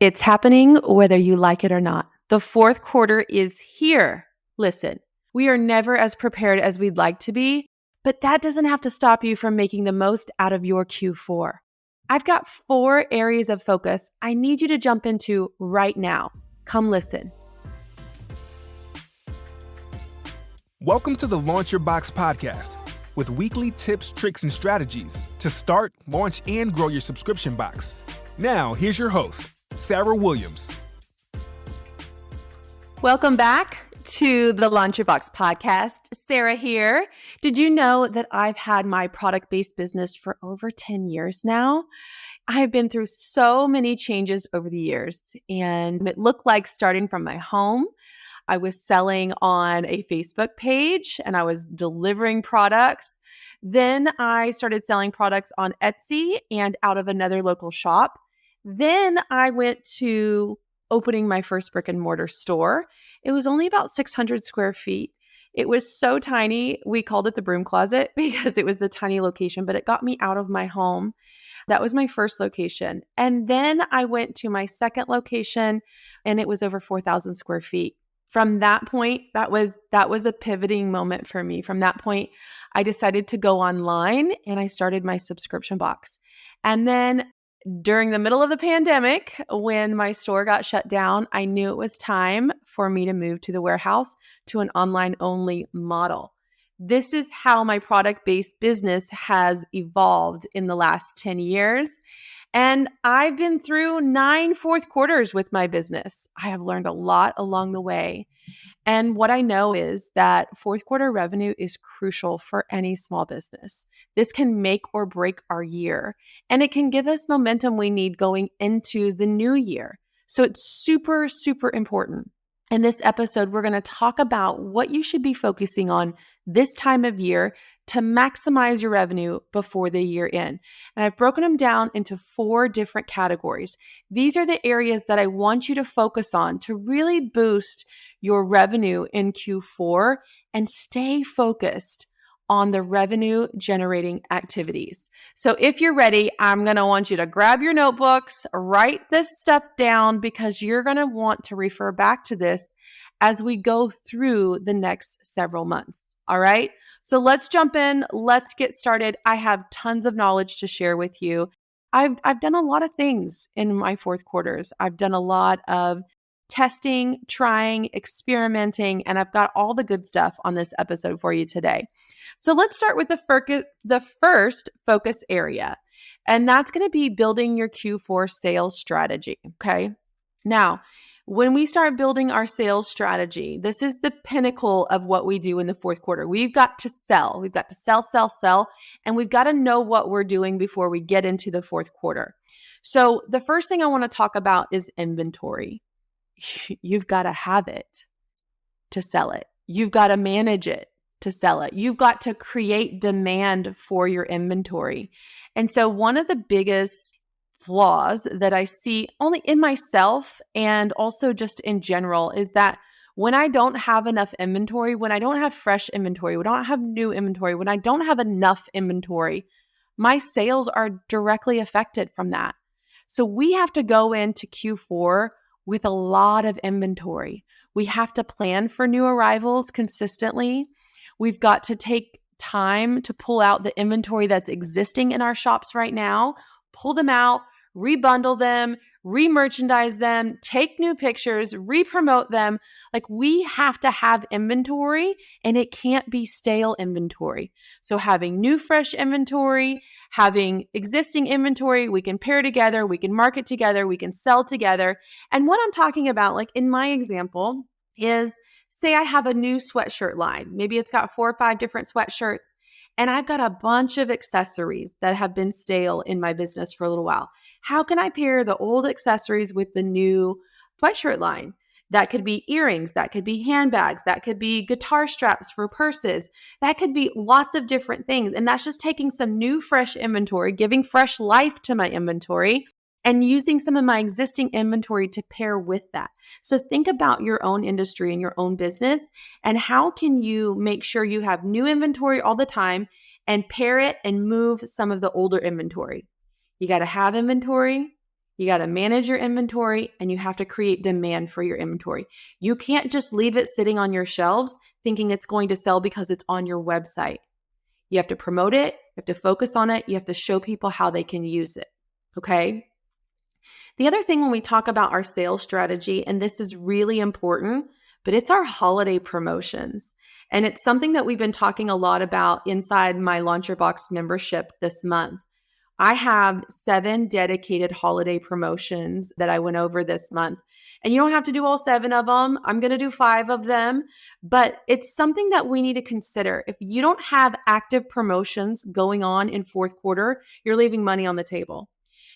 It's happening whether you like it or not. The fourth quarter is here. Listen, we are never as prepared as we'd like to be, but that doesn't have to stop you from making the most out of your Q4. I've got 4 areas of focus I need you to jump into right now. Come listen. Welcome to the Launch Your Box podcast with weekly tips, tricks, and strategies to start, launch, and grow your subscription box. Now, here's your host, Sarah Williams. Welcome back to the Launch Your Box podcast. Sarah here. Did you know that I've had my product-based business for over 10 years now? I've been through so many changes over the years, and it looked like starting from my home. I was selling on a Facebook page and I was delivering products. Then I started selling products on Etsy and out of another local shop. Then I went to opening my first brick and mortar store. It was only about 600 square feet. It was so tiny. We called it the broom closet because it was a tiny location, but it got me out of my home. That was my first location. And then I went to my second location and it was over 4,000 square feet. From that point, that was a pivoting moment for me. From that point, I decided to go online and I started my subscription box. And then during the middle of the pandemic, when my store got shut down, I knew it was time for me to move to the warehouse to an online only model. This is how my product-based business has evolved in the last 10 years. And I've been through 9 fourth quarters with my business. I have learned a lot along the way. And what I know is that fourth quarter revenue is crucial for any small business. This can make or break our year, and it can give us momentum we need going into the new year. So it's super, super important. In this episode, we're going to talk about what you should be focusing on this time of year to maximize your revenue before the year end. And I've broken them down into 4 different categories. These are the areas that I want you to focus on to really boost your revenue in Q4 and stay focused on the revenue generating activities. So if you're ready, I'm going to want you to grab your notebooks, write this stuff down because you're going to want to refer back to this as we go through the next several months. All right. So let's jump in. Let's get started. I have tons of knowledge to share with you. I've done a lot of things in my fourth quarters. I've done a lot of testing, trying, experimenting, and I've got all the good stuff on this episode for you today. So let's start with the first focus area, and that's going to be building your Q4 sales strategy, okay? Now, when we start building our sales strategy, this is the pinnacle of what we do in the fourth quarter. We've got to sell. We've got to sell, and we've got to know what we're doing before we get into the fourth quarter. So the first thing I want to talk about is inventory. You've got to have it to sell it. You've got to manage it to sell it. You've got to create demand for your inventory. And so one of the biggest flaws that I see only in myself and also just in general is that when I don't have enough inventory, when I don't have fresh inventory, when I don't have new inventory, when I don't have enough inventory, my sales are directly affected from that. So we have to go into Q4 with a lot of inventory. We have to plan for new arrivals consistently. We've got to take time to pull out the inventory that's existing in our shops right now, pull them out, rebundle them, re-merchandise them, take new pictures, re-promote them. Like we have to have inventory and it can't be stale inventory. So having new fresh inventory, having existing inventory, we can pair together, we can market together, we can sell together. And what I'm talking about, like in my example, is say I have a new sweatshirt line. Maybe it's got 4 or 5 different sweatshirts and I've got a bunch of accessories that have been stale in my business for a little while. How can I pair the old accessories with the new sweatshirt line? That could be earrings, that could be handbags, that could be guitar straps for purses, that could be lots of different things. And that's just taking some new, fresh inventory, giving fresh life to my inventory, and using some of my existing inventory to pair with that. So think about your own industry and your own business and how can you make sure you have new inventory all the time and pair it and move some of the older inventory. You got to have inventory, You got to manage your inventory and you have to create demand for your inventory. You can't just leave it sitting on your shelves thinking it's going to sell because it's on your website. You have to promote it. You have to focus on it. You have to show people how they can use it. Okay. The other thing when we talk about our sales strategy, and this is really important, but it's our holiday promotions. And it's something that we've been talking a lot about inside my Launch Your Box membership this month. I have 7 dedicated holiday promotions that I went over this month. And you don't have to do all 7 of them. I'm going to do 5 of them, but it's something that we need to consider. If you don't have active promotions going on in fourth quarter, you're leaving money on the table.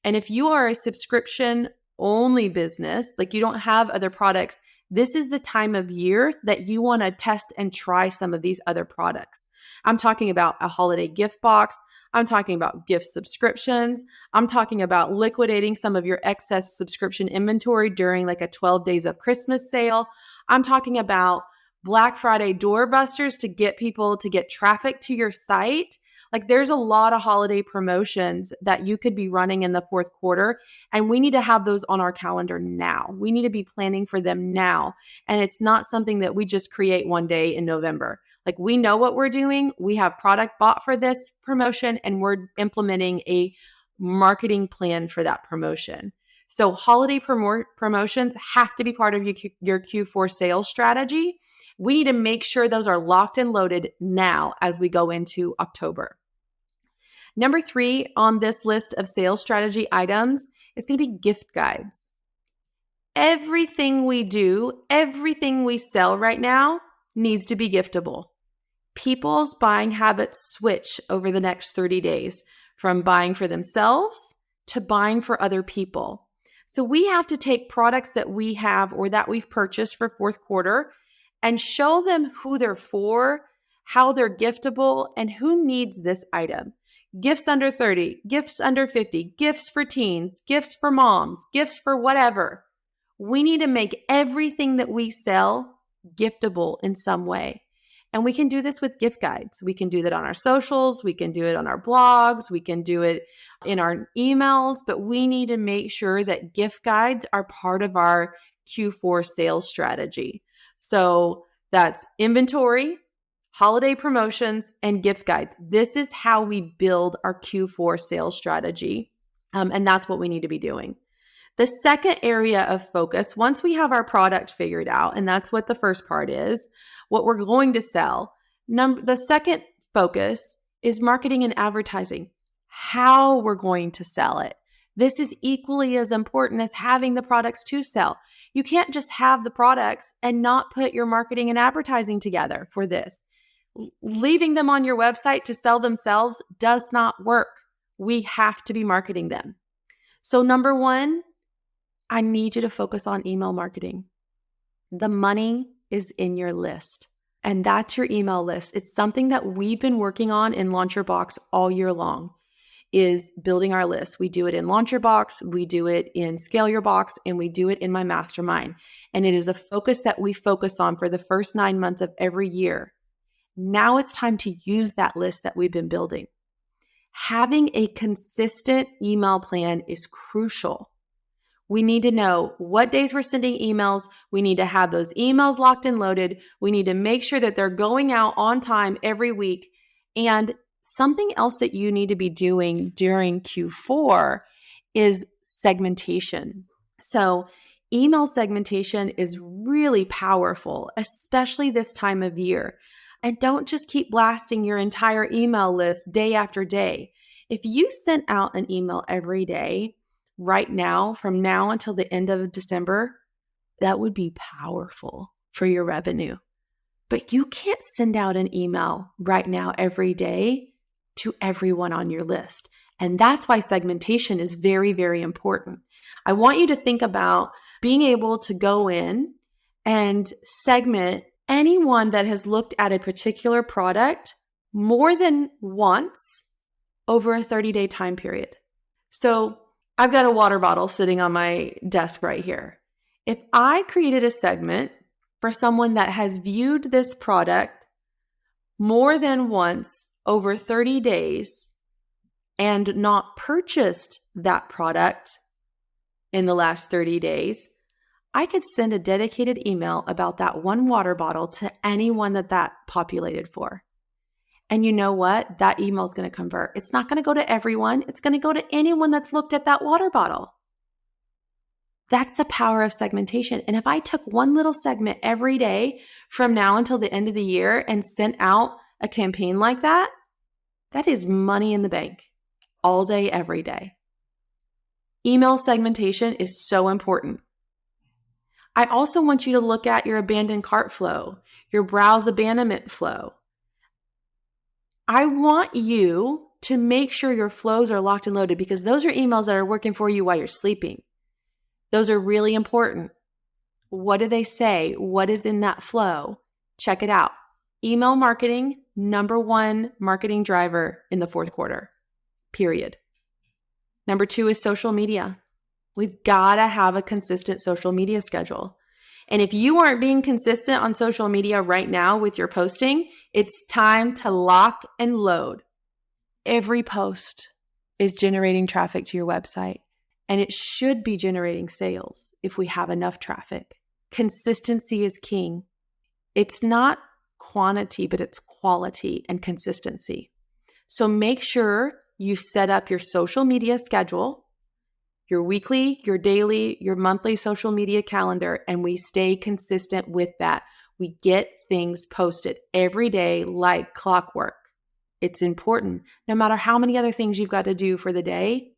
And if you are a subscription only business, like you don't have other products, this is the time of year that you want to test and try some of these other products. I'm talking about a holiday gift box. I'm talking about gift subscriptions. I'm talking about liquidating some of your excess subscription inventory during like a 12 days of Christmas sale. I'm talking about Black Friday doorbusters to get people to get traffic to your site. Like there's a lot of holiday promotions that you could be running in the fourth quarter, and we need to have those on our calendar now. We need to be planning for them now. And it's not something that we just create one day in November. Like we know what we're doing. We have product bought for this promotion and we're implementing a marketing plan for that promotion. So holiday promotions have to be part of your Q4 sales strategy. We need to make sure those are locked and loaded now as we go into October. Number 3 on this list of sales strategy items is going to be gift guides. Everything we do, everything we sell right now needs to be giftable. People's buying habits switch over the next 30 days from buying for themselves to buying for other people. So we have to take products that we have or that we've purchased for fourth quarter and show them who they're for, how they're giftable, and who needs this item. Gifts under 30, gifts under 50, gifts for teens, gifts for moms, gifts for whatever. We need to make everything that we sell giftable in some way. And we can do this with gift guides. We can do that on our socials. We can do it on our blogs. We can do it in our emails, but we need to make sure that gift guides are part of our Q4 sales strategy. So that's inventory, holiday promotions, and gift guides. This is how we build our Q4 sales strategy. And that's what we need to be doing. The second area of focus, once we have our product figured out, and that's what the first part is, what we're going to sell. The second focus is marketing and advertising, how we're going to sell it. This is equally as important as having the products to sell. You can't just have the products and not put your marketing and advertising together for this. Leaving them on your website to sell themselves does not work. We have to be marketing them. So number 1, I need you to focus on email marketing. The money is in your list, and that's your email list. It's something that we've been working on in Launch Your Box all year long, is building our list. We do it in Launch Your Box, we do it in Scale Your Box, and we do it in my mastermind. And it is a focus that we focus on for the first 9 months of every year. Now it's time to use that list that we've been building. Having a consistent email plan is crucial. We need to know what days we're sending emails. We need to have those emails locked and loaded. We need to make sure that they're going out on time every week. And something else that you need to be doing during Q4 is segmentation. So email segmentation is really powerful, especially this time of year. And don't just keep blasting your entire email list day after day. If you sent out an email every day, right now, from now until the end of December, that would be powerful for your revenue. But you can't send out an email right now every day to everyone on your list. And that's why segmentation is very, very important. I want you to think about being able to go in and segment anyone that has looked at a particular product more than once over a 30-day time period. So I've got a water bottle sitting on my desk right here. If I created a segment for someone that has viewed this product more than once over 30 days and not purchased that product, in the last 30 days, I could send a dedicated email about that one water bottle to anyone that populated for. And you know what? That email is going to convert. It's not going to go to everyone. It's going to go to anyone that's looked at that water bottle. That's the power of segmentation. And if I took one little segment every day from now until the end of the year and sent out a campaign like that, that is money in the bank all day, every day. Email segmentation is so important. I also want you to look at your abandoned cart flow, your browse abandonment flow. I want you to make sure your flows are locked and loaded because those are emails that are working for you while you're sleeping. Those are really important. What do they say? What is in that flow? Check it out. Email marketing, number one marketing driver in the fourth quarter, period. Number two is social media. We've got to have a consistent social media schedule. And if you aren't being consistent on social media right now with your posting, it's time to lock and load. Every post is generating traffic to your website, and it should be generating sales if we have enough traffic. Consistency is king. It's not quantity, but it's quality and consistency. So make sure you set up your social media schedule, your weekly, your daily, your monthly social media calendar, and we stay consistent with that. We get things posted every day like clockwork. It's important. No matter how many other things you've got to do for the day,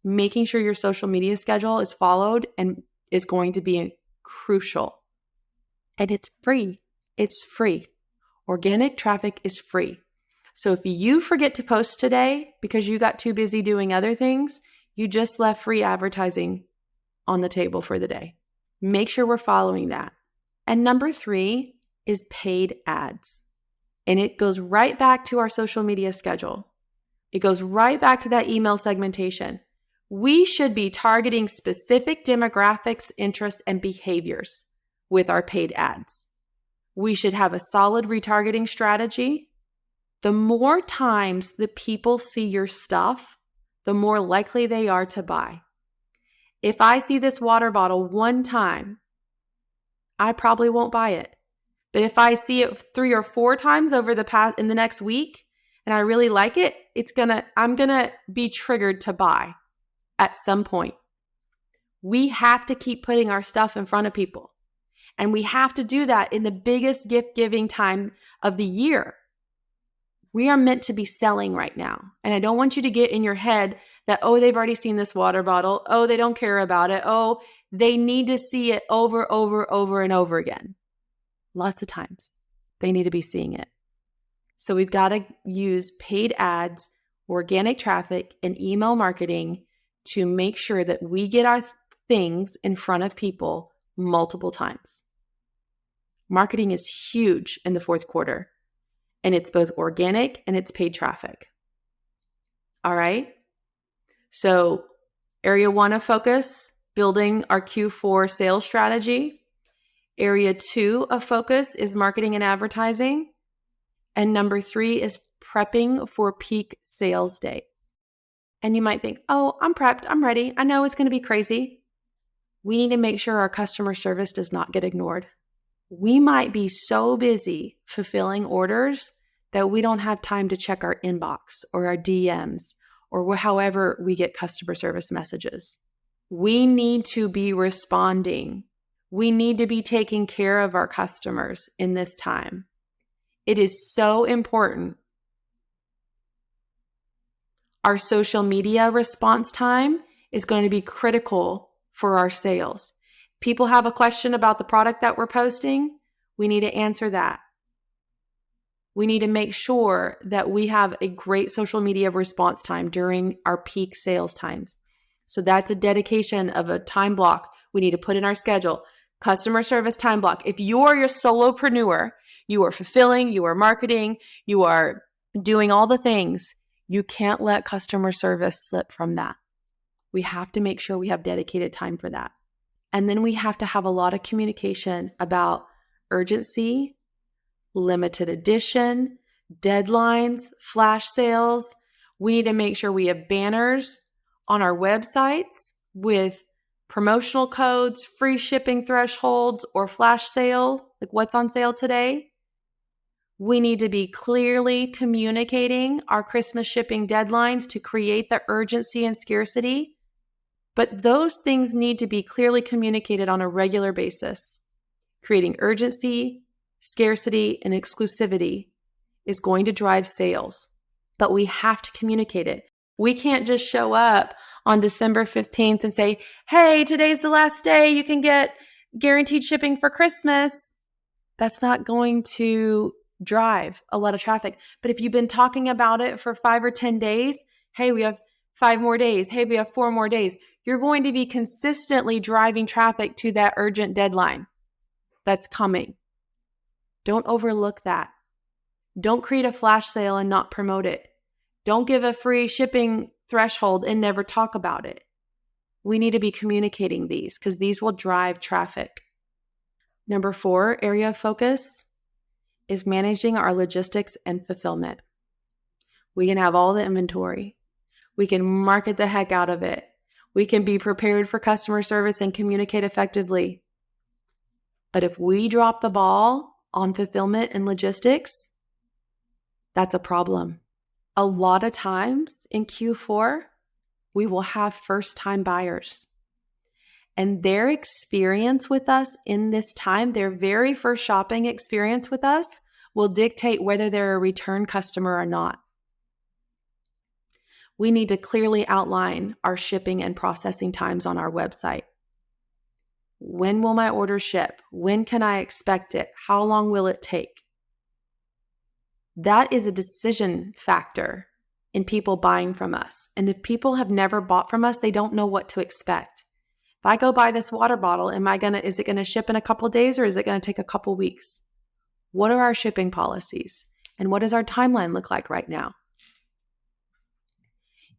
making sure your social media schedule is followed and is going to be crucial. And it's free. It's free. Organic traffic is free. So if you forget to post today because you got too busy doing other things, you just left free advertising on the table for the day. Make sure we're following that. And number three is paid ads. And it goes right back to our social media schedule. It goes right back to that email segmentation. We should be targeting specific demographics, interests, and behaviors with our paid ads. We should have a solid retargeting strategy. The more times the people see your stuff, the more likely they are to buy. If I see this water bottle one time, I probably won't buy it. But if I see it 3 or 4 times in the next week, and I really like it, I'm gonna be triggered to buy at some point. We have to keep putting our stuff in front of people. And we have to do that in the biggest gift giving time of the year. We are meant to be selling right now. And I don't want you to get in your head that, oh, they've already seen this water bottle. Oh, they don't care about it. Oh, they need to see it over and over again. Lots of times they need to be seeing it. So we've got to use paid ads, organic traffic, and email marketing to make sure that we get our things in front of people multiple times. Marketing is huge in the fourth quarter. And it's both organic and it's paid traffic. All right. So area 1 of focus, building our Q4 sales strategy. Area 2 of focus is marketing and advertising. And number 3 is prepping for peak sales days. And you might think, oh, I'm prepped. I'm ready. I know it's going to be crazy. We need to make sure our customer service does not get ignored. We might be so busy fulfilling orders that we don't have time to check our inbox or our DMs or however we get customer service messages. We need to be responding. We need to be taking care of our customers in this time. It is so important. Our social media response time is going to be critical for our sales. People have a question about the product that we're posting, we need to answer that. We need to make sure that we have a great social media response time during our peak sales times. So that's a dedication of a time block we need to put in our schedule. Customer service time block. If you're your solopreneur, you are fulfilling, you are marketing, you are doing all the things, you can't let customer service slip from that. We have to make sure we have dedicated time for that. And then we have to have a lot of communication about urgency, limited edition, deadlines, flash sales. We need to make sure we have banners on our websites with promotional codes, free shipping thresholds, or flash sale, like what's on sale today. We need to be clearly communicating our Christmas shipping deadlines to create the urgency and scarcity. But those things need to be clearly communicated on a regular basis. Creating urgency, scarcity, and exclusivity is going to drive sales, but we have to communicate it. We can't just show up on December 15th and say, hey, today's the last day you can get guaranteed shipping for Christmas. That's not going to drive a lot of traffic. But if you've been talking about it for 5 or 10 days, hey, we have 5 more days. Hey, we have 4 more days. You're going to be consistently driving traffic to that urgent deadline that's coming. Don't overlook that. Don't create a flash sale and not promote it. Don't give a free shipping threshold and never talk about it. We need to be communicating these because these will drive traffic. Number 4 area of focus is managing our logistics and fulfillment. We can have all the inventory. We can market the heck out of it. We can be prepared for customer service and communicate effectively. But if we drop the ball on fulfillment and logistics, that's a problem. A lot of times in Q4, we will have first-time buyers. And their experience with us in this time, their very first shopping experience with us, will dictate whether they're a return customer or not. We need to clearly outline our shipping and processing times on our website. When will my order ship? When can I expect it? How long will it take? That is a decision factor in people buying from us. And if people have never bought from us, they don't know what to expect. If I go buy this water bottle, is it going to ship in a couple days or is it going to take a couple weeks? What are our shipping policies? And what does our timeline look like right now?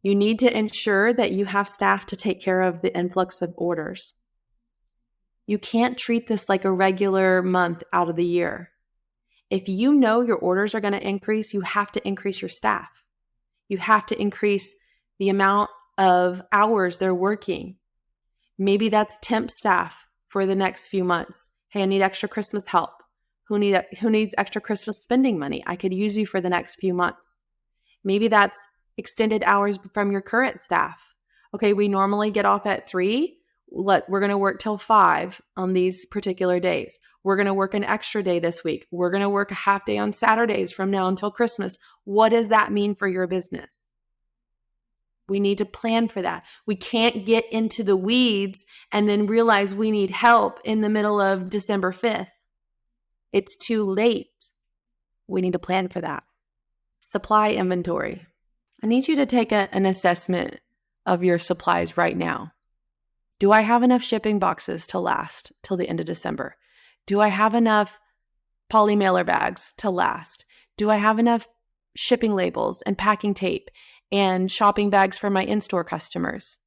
You need to ensure that you have staff to take care of the influx of orders. You can't treat this like a regular month out of the year. If you know your orders are going to increase, you have to increase your staff. You have to increase the amount of hours they're working. Maybe that's temp staff for the next few months. Hey, I need extra Christmas help. Who needs extra Christmas spending money? I could use you for the next few months. Maybe that's extended hours from your current staff. Okay, we normally get off at 3. We're going to work till 5 on these particular days. We're going to work an extra day this week. We're going to work a half day on Saturdays from now until Christmas. What does that mean for your business? We need to plan for that. We can't get into the weeds and then realize we need help in the middle of December 5th. It's too late. We need to plan for that. Supply inventory. I need you to take an assessment of your supplies right now. Do I have enough shipping boxes to last till the end of December? Do I have enough poly mailer bags to last? Do I have enough shipping labels and packing tape and shopping bags for my in-store customers?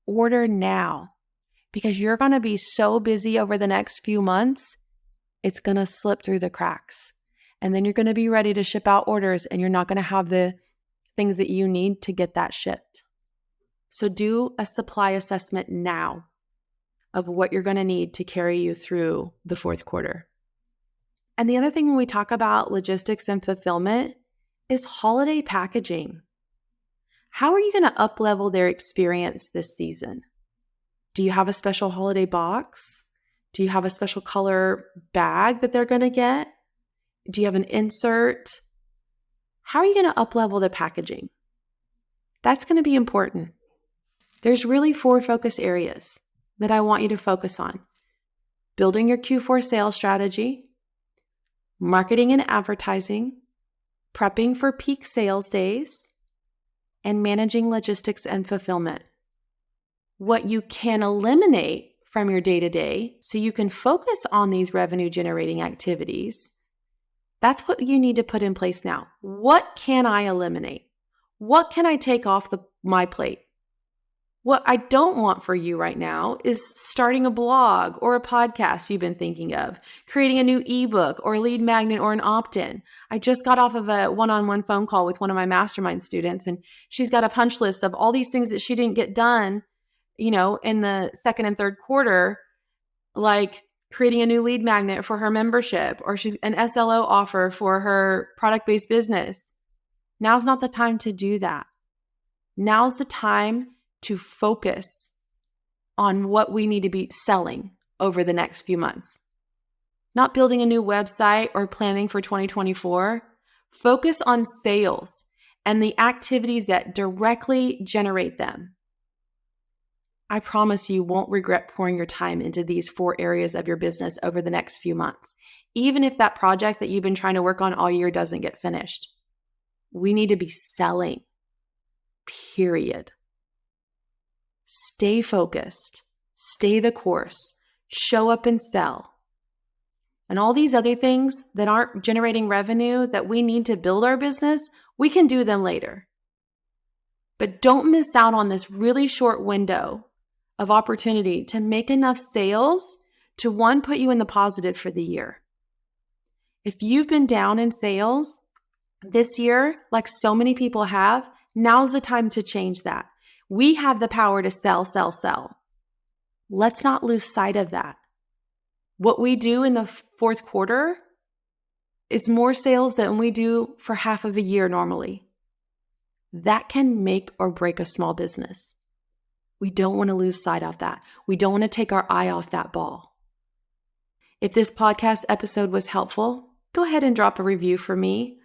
Order now because you're going to be so busy over the next few months, it's going to slip through the cracks. And then you're going to be ready to ship out orders and you're not going to have the things that you need to get that shipped. So do a supply assessment now of what you're going to need to carry you through the fourth quarter. And the other thing when we talk about logistics and fulfillment is holiday packaging. How are you going to up-level their experience this season? Do you have a special holiday box? Do you have a special color bag that they're going to get? Do you have an insert? How are you going to up-level the packaging? That's going to be important. There's really 4 focus areas that I want you to focus on. Building your Q4 sales strategy, marketing and advertising, prepping for peak sales days, and managing logistics and fulfillment. What you can eliminate from your day-to-day so you can focus on these revenue-generating activities, that's what you need to put in place now. What can I eliminate? What can I take off my plate? What I don't want for you right now is starting a blog or a podcast you've been thinking of, creating a new ebook or a lead magnet or an opt-in. I just got off of a one-on-one phone call with one of my mastermind students, and she's got a punch list of all these things that she didn't get done in the second and third quarter, like creating a new lead magnet for her membership, or she's an SLO offer for her product-based business. Now's not the time to do that. Now's the time to focus on what we need to be selling over the next few months. Not building a new website or planning for 2024. Focus on sales and the activities that directly generate them. I promise you won't regret pouring your time into these 4 areas of your business over the next few months, even if that project that you've been trying to work on all year doesn't get finished. We need to be selling, period. Stay focused, stay the course, show up and sell. And all these other things that aren't generating revenue that we need to build our business, we can do them later. But don't miss out on this really short window of opportunity to make enough sales to, one, put you in the positive for the year. If you've been down in sales this year, like so many people have, now's the time to change that. We have the power to sell, sell, sell. Let's not lose sight of that. What we do in the fourth quarter is more sales than we do for half of a year normally. That can make or break a small business. We don't want to lose sight of that. We don't want to take our eye off that ball. If this podcast episode was helpful, go ahead and drop a review for me.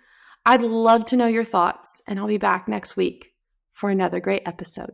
I'd love to know your thoughts, and I'll be back next week for another great episode.